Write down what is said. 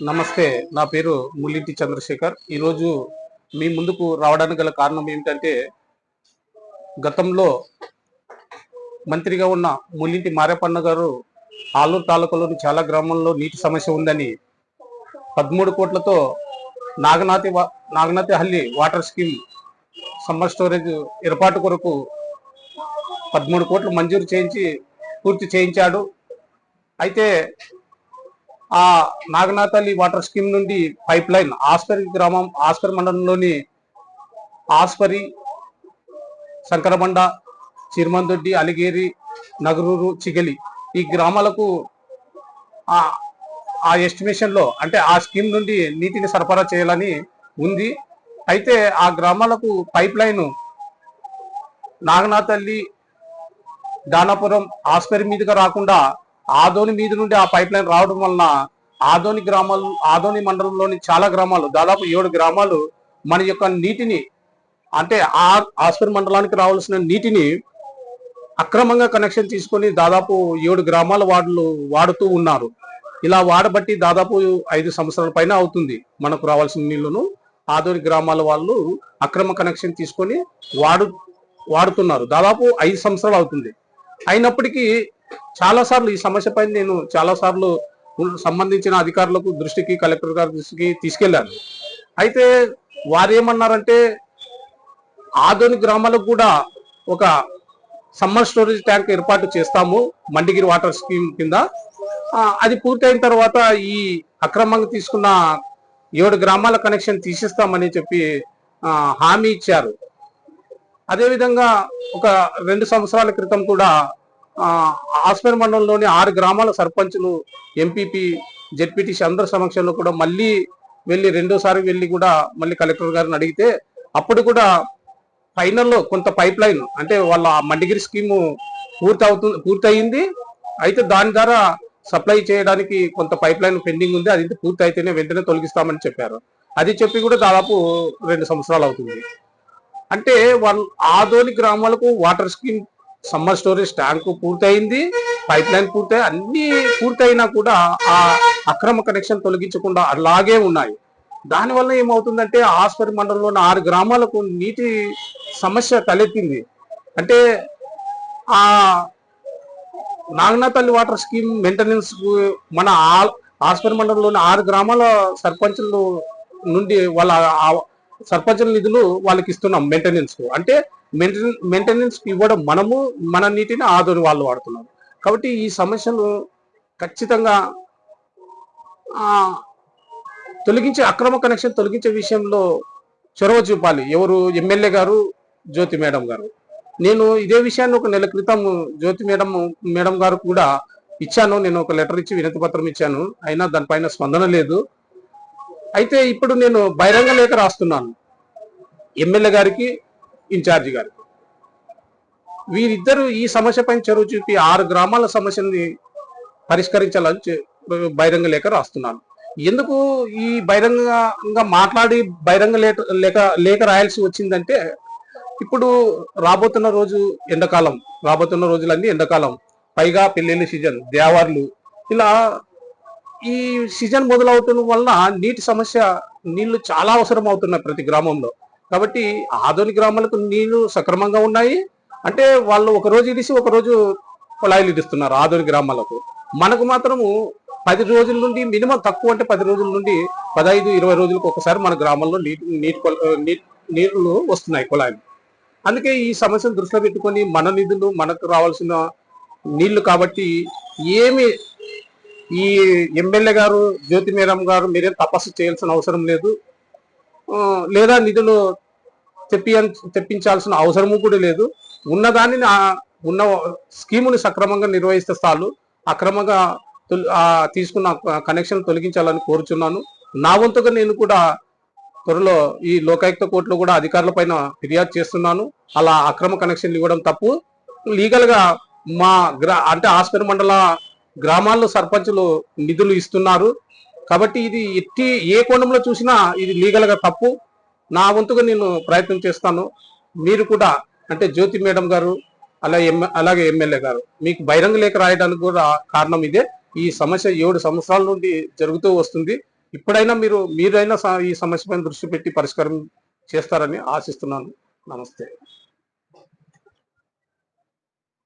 నమస్తే, నా పేరు ముల్లింటి చంద్రశేఖర్. ఈరోజు మీ ముందుకు రావడానికి గల కారణం ఏమిటంటే, గతంలో మంత్రిగా ఉన్న ముల్లింటి మారేపన్న గారు ఆలూరు తాలూకాలోని చాలా గ్రామాల్లో నీటి సమస్య ఉందని 13 కోట్లతో నాగనాథిహల్లి వాటర్ స్కీమ్ సమ్మర్ స్టోరేజ్ ఏర్పాటు కొరకు 13 కోట్లు మంజూరు చేయించి పూర్తి చేయించాడు. అయితే ఆ నాగనాథల్లి వాటర్ స్కీమ్ నుండి పైప్ లైన్ ఆస్పరి గ్రామం, ఆస్పరి మండలంలోని ఆస్పరి, శంకరబండ, చిరుమందొడ్డి, అలిగేరి, నగరూరు, చిగలి ఈ గ్రామాలకు ఆ ఎస్టిమేషన్ లో అంటే ఆ స్కీమ్ నుండి నీటిని సరఫరా చేయాలని ఉంది. అయితే ఆ గ్రామాలకు పైప్ లైన్ నాగనాథల్లి, దానాపురం, ఆస్పరి మీదుగా రాకుండా ఆదోని మీద నుండి ఆ పైప్ లైన్ రావడం వలన ఆదోని మండలంలోని చాలా గ్రామాలు, దాదాపు 7 గ్రామాలు మన యొక్క నీటిని అంటే ఆస్పరి మండలానికి రావాల్సిన నీటిని అక్రమంగా కనెక్షన్ తీసుకొని దాదాపు 7 గ్రామాల వాళ్ళు వాడుతూ ఉన్నారు. ఇలా వాడబట్టి దాదాపు 5 సంవత్సరాల పైన అవుతుంది మనకు రావాల్సిన నీళ్లను ఆదోని గ్రామాల వాళ్ళు అక్రమ కనెక్షన్ తీసుకొని వాడుతున్నారు. దాదాపు 5 సంవత్సరాలు అవుతుంది. అయినప్పటికీ చాలా సార్లు ఈ సమస్య పైన నేను చాలా సార్లు సంబంధించిన అధికారులకు దృష్టికి, కలెక్టర్ గారి దృష్టికి తీసుకెళ్లాను. అయితే వారు ఏమన్నారంటే, ఆదోని గ్రామాలకు కూడా ఒక సమ్మర్ స్టోరేజ్ ట్యాంక్ ఏర్పాటు చేస్తాము మండిగిరి వాటర్ స్కీమ్ కింద. అది పూర్తయిన తర్వాత ఈ అక్రమంగా తీసుకున్న 7 గ్రామాల కనెక్షన్ తీసిస్తామని చెప్పి హామీ ఇచ్చారు. అదేవిధంగా ఒక 2 సంవత్సరాల క్రితం కూడా ఆస్పరి మండలంలోని 6 గ్రామాల సర్పంచులు, ఎంపీపీ, జెడ్పీటీసీ అందరి సమక్షంలో కూడా మళ్ళీ రెండోసారి వెళ్ళి కూడా మళ్ళీ కలెక్టర్ గారిని అడిగితే అప్పుడు కూడా ఫైనల్లో కొంత పైప్ లైన్ అంటే వాళ్ళ మండిగిరి స్కీము పూర్తయింది. అయితే దాని ద్వారా సప్లై చేయడానికి కొంత పైప్ లైన్ పెండింగ్ ఉంది. అది పూర్తి అయితేనే వెంటనే తొలగిస్తామని చెప్పారు. అది చెప్పి కూడా దాదాపు 2 సంవత్సరాలు అవుతుంది. అంటే వాళ్ళు ఆదోని గ్రామాలకు water scheme summer storage tank పూర్తయింది, పైప్ లైన్ పూర్తయి అన్ని పూర్తయినా కూడా ఆ అక్రమ కనెక్షన్ తొలగించకుండా అలాగే ఉన్నాయి. దానివల్ల ఏమవుతుందంటే ఆస్పరి మండలంలోని 6 గ్రామాలకు నీటి సమస్య తలెత్తింది. అంటే ఆ నాగనాథల్లి వాటర్ స్కీమ్ మెయింటెనెన్స్ మన ఆస్పరి మండలంలోని 6 గ్రామాల సర్పంచుల నుండి వాళ్ళ సర్పంచుల నిధులు వాళ్ళకి ఇస్తున్నాం మెయింటెనెన్స్. అంటే మెయింటెనెన్స్ ఇవ్వడం మనము, మన నీటిని ఆదోని వాళ్ళు వాడుతున్నారు. కాబట్టి ఈ సమస్యను ఖచ్చితంగా తొలగించే అక్రమ కనెక్షన్ తొలగించే విషయంలో చొరవ చూపాలి. ఎవరు? ఎమ్మెల్యే గారు, జ్యోతి మేడం గారు. నేను ఇదే విషయాన్ని ఒక నెల క్రితం జ్యోతి మేడం గారు కూడా ఇచ్చాను. నేను ఒక లెటర్ ఇచ్చి వినతి పత్రం ఇచ్చాను. అయినా దానిపైన స్పందన లేదు. అయితే ఇప్పుడు నేను బహిరంగ లేఖ రాస్తున్నాను ఎమ్మెల్యే గారికి, ఇన్ఛార్జి గారికి. వీరిద్దరు ఈ సమస్య పైన చొరవ చూపి 6 గ్రామాల సమస్యని పరిష్కరించాలని బహిరంగ లేఖ రాస్తున్నాను. ఎందుకు ఈ బహిరంగంగా మాట్లాడి బహిరంగ లేఖ రాయాల్సి వచ్చిందంటే, ఇప్పుడు రాబోతున్న రోజులన్నీ ఎండాకాలం, పైగా పెళ్లిళ్ళ సీజన్, దేవార్లు, ఇలా ఈ సీజన్ మొదలవుతున్న వల్ల నీటి సమస్య, నీళ్లు చాలా అవసరం అవుతున్నాయి ప్రతి గ్రామంలో. కాబట్టి ఆదోని గ్రామాలకు నీళ్లు సక్రమంగా ఉన్నాయి. అంటే వాళ్ళు ఒక రోజు ఇడిసి ఒక రోజు కుళాయిలు ఇడిస్తున్నారు ఆదోని గ్రామాలకు. మనకు మాత్రము 10 రోజుల నుండి మినిమం, తక్కువ అంటే 10 రోజుల నుండి 15-20 రోజులకు ఒకసారి మన గ్రామంలో నీళ్లు వస్తున్నాయి కుళాయిలు. అందుకే ఈ సమస్యను దృష్టిలో పెట్టుకొని మన నిధులు మనకు రావాల్సిన నీళ్లు కాబట్టి ఈ ఎమ్మెల్యే గారు, జ్యోతి మేడం గారు మీరేం తపస్సు చేయాల్సిన అవసరం లేదు, లేదా నిధులు తెప్పించాల్సిన అవసరము కూడా లేదు. ఉన్నదాన్ని ఉన్న స్కీముని సక్రమంగా నిర్వహిస్తే చాలు. అక్రమంగా తీసుకున్న కనెక్షన్ తొలగించాలని కోరుచున్నాను. నా వంతుగా నేను కూడా త్వరలో ఈ లోకాయుక్త కోర్టులో కూడా అధికారుల పైన ఫిర్యాదు చేస్తున్నాను. అలా అక్రమ కనెక్షన్లు ఇవ్వడం తప్పు. లీగల్ గా అంటే ఆస్పరి మండల గ్రామాల్లో సర్పంచులు నిధులు ఇస్తున్నారు. కాబట్టి ఇది ఏ కోణంలో చూసినా ఇది లీగల్ గా తప్పు. నా వంతుగా నేను ప్రయత్నం చేస్తాను. మీరు కూడా అంటే జ్యోతి మేడం గారు అలాగే ఎమ్మెల్యే గారు మీకు బహిరంగ లేఖ రాయడానికి కూడా కారణం ఇదే. ఈ సమస్య 7 సంవత్సరాల నుండి జరుగుతూ వస్తుంది. ఇప్పుడైనా మీరైనా ఈ సమస్య పైన దృష్టి పెట్టి పరిష్కారం చేస్తారని ఆశిస్తున్నాను. నమస్తే.